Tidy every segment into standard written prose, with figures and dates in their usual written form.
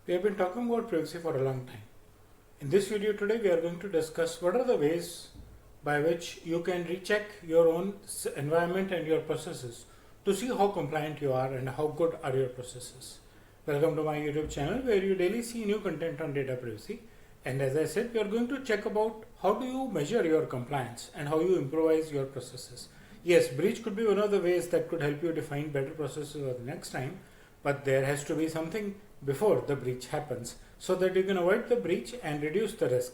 We have been talking about privacy for a long time. In this video today, we are going to discuss what are the ways by which you can recheck your own environment and your processes to see how compliant you are and how good are your processes. Welcome to my YouTube channel where you daily see new content on data privacy. And as I said, we are going to check about how do you measure your compliance and how you improvise your processes. Yes, breach could be one of the ways that could help you define better processes for the next time, but there has to be something before the breach happens so that you can avoid the breach and reduce the risk,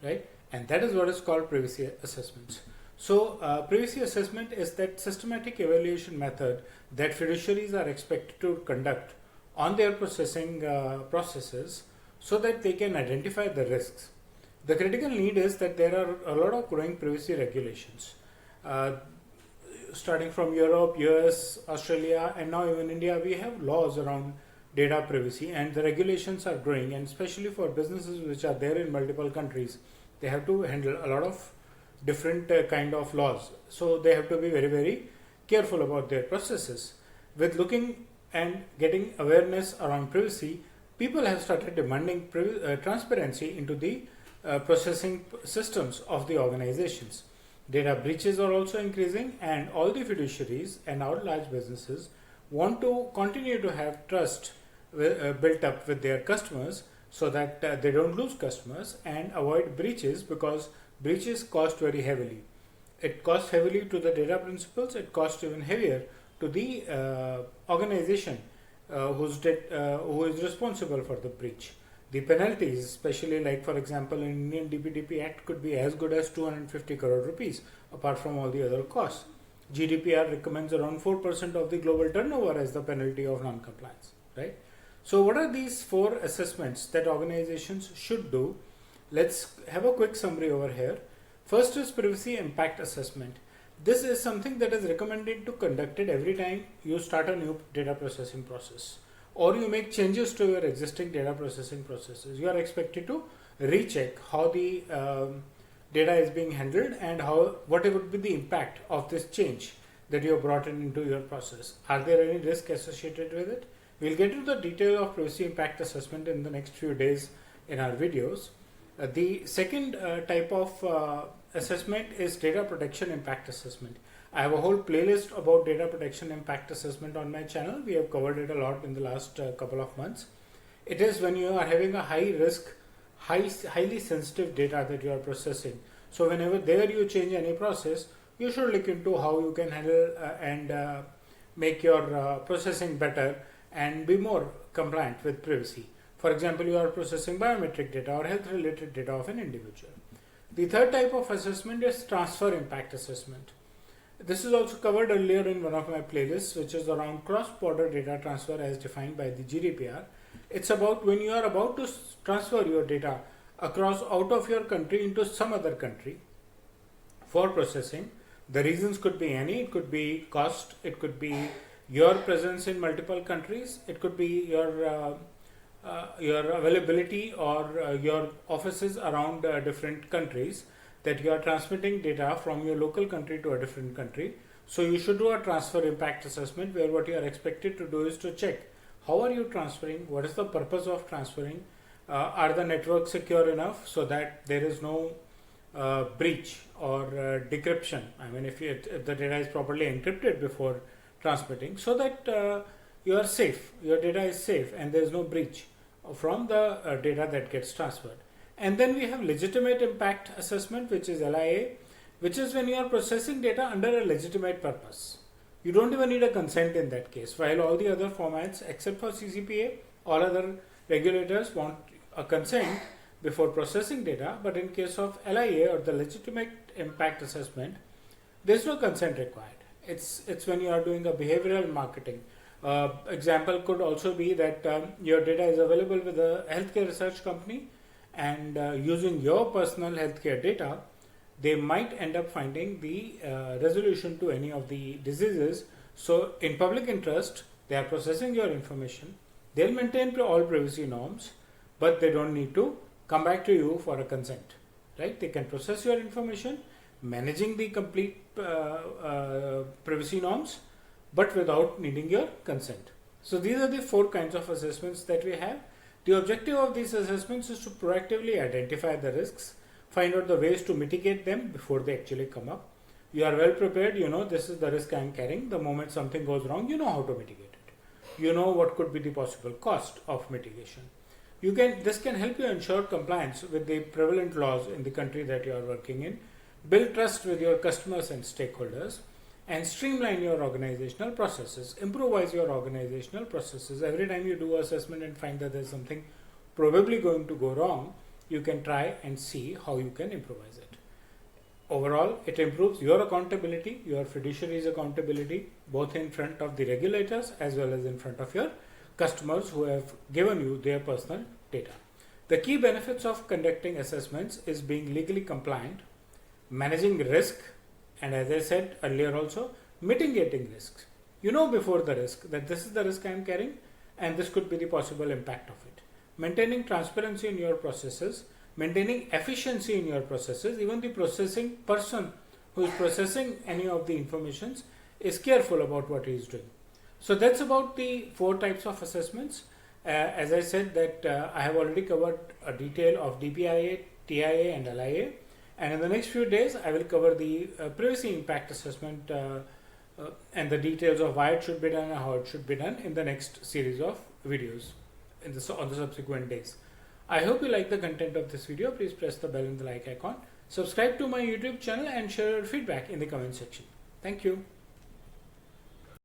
right? And that is what is called privacy assessments. So privacy assessment is that systematic evaluation method that fiduciaries are expected to conduct on their processes so that they can identify the risks. The critical need is that there are a lot of growing privacy regulations. Starting from Europe, US, Australia, and now even India, we have laws around data privacy, and the regulations are growing, and especially for businesses which are there in multiple countries, they have to handle a lot of different kind of laws. So they have to be very, very careful about their processes. With looking and getting awareness around privacy, people have started demanding transparency into the processing systems of the organizations. Data breaches are also increasing, and all the fiduciaries and our large businesses want to continue to have trust built up with their customers so that they don't lose customers and avoid breaches, because breaches cost very heavily. It costs heavily to the data principals, it costs even heavier to the organization who is responsible for the breach. The penalties, especially like for example in Indian DPIA Act, could be as good as 250 crore rupees apart from all the other costs. GDPR recommends around 4% of the global turnover as the penalty of non-compliance, right? So what are these 4 assessments that organizations should do? Let's have a quick summary over here. First is privacy impact assessment. This is something that is recommended to conduct it every time you start a new data processing process or you make changes to your existing data processing processes. You are expected to recheck how the data is being handled and what would be the impact of this change that you have brought into your process. Are there any risks associated with it? We'll get into the detail of privacy impact assessment in the next few days in our videos. The second type of assessment is data protection impact assessment. I have a whole playlist about data protection impact assessment on my channel. We have covered it a lot in the last couple of months. It is when you are having a high risk, highly sensitive data that you are processing. So whenever there you change any process, you should look into how you can handle and make your processing better and be more compliant with privacy. For example, you are processing biometric data or health related data of an individual. The third type of assessment is transfer impact assessment. This is also covered earlier in one of my playlists, which is around cross-border data transfer as defined by the GDPR. It's about when you are about to transfer your data across out of your country into some other country for processing. The reasons could be any. It could be cost, it could be your presence in multiple countries, it could be your availability or your offices around different countries, that you are transmitting data from your local country to a different country. So you should do a transfer impact assessment where what you are expected to do is to check how are you transferring, what is the purpose of transferring, are the networks secure enough so that there is no breach or decryption. I mean, if the data is properly encrypted before transmitting, so that you are safe, your data is safe and there is no breach from the data that gets transferred. And then we have legitimate impact assessment, which is LIA, which is when you are processing data under a legitimate purpose. You don't even need a consent in that case. While all the other formats except for CCPA, all other regulators want a consent before processing data, but in case of LIA or the legitimate impact assessment, there is no consent required. It's when you are doing a behavioral marketing. Example could also be that your data is available with a healthcare research company, and using your personal healthcare data, they might end up finding the resolution to any of the diseases. So in public interest, they are processing your information. They'll maintain all privacy norms, but they don't need to come back to you for a consent, right? They can process your information, managing the complete privacy norms, but without needing your consent. So these are the 4 kinds of assessments that we have. The objective of these assessments is to proactively identify the risks, find out the ways to mitigate them before they actually come up. You are well prepared, you know this is the risk I am carrying. The moment something goes wrong, you know how to mitigate it. You know what could be the possible cost of mitigation. This can help you ensure compliance with the prevalent laws in the country that you are working in, build trust with your customers and stakeholders, and streamline your organizational processes. Improvise your organizational processes. Every time you do assessment and find that there's something probably going to go wrong, you can try and see how you can improvise it. Overall, it improves your accountability, your fiduciary's accountability, both in front of the regulators as well as in front of your customers who have given you their personal data. The key benefits of conducting assessments is being legally compliant, managing risk, and as I said earlier also, mitigating risks. You know before the risk that this is the risk I am carrying and this could be the possible impact of it. Maintaining transparency in your processes, maintaining efficiency in your processes. Even the processing person who is processing any of the informations is careful about what he is doing. So that's about the 4 types of assessments. As I said that I have already covered a detail of DPIA, TIA and LIA, and in the next few days I will cover the privacy impact assessment and the details of why it should be done and how it should be done in the next series of videos on the subsequent days. I hope you like the content of this video. Please press the bell and the like icon. Subscribe to my YouTube channel and share your feedback in the comment section. Thank you.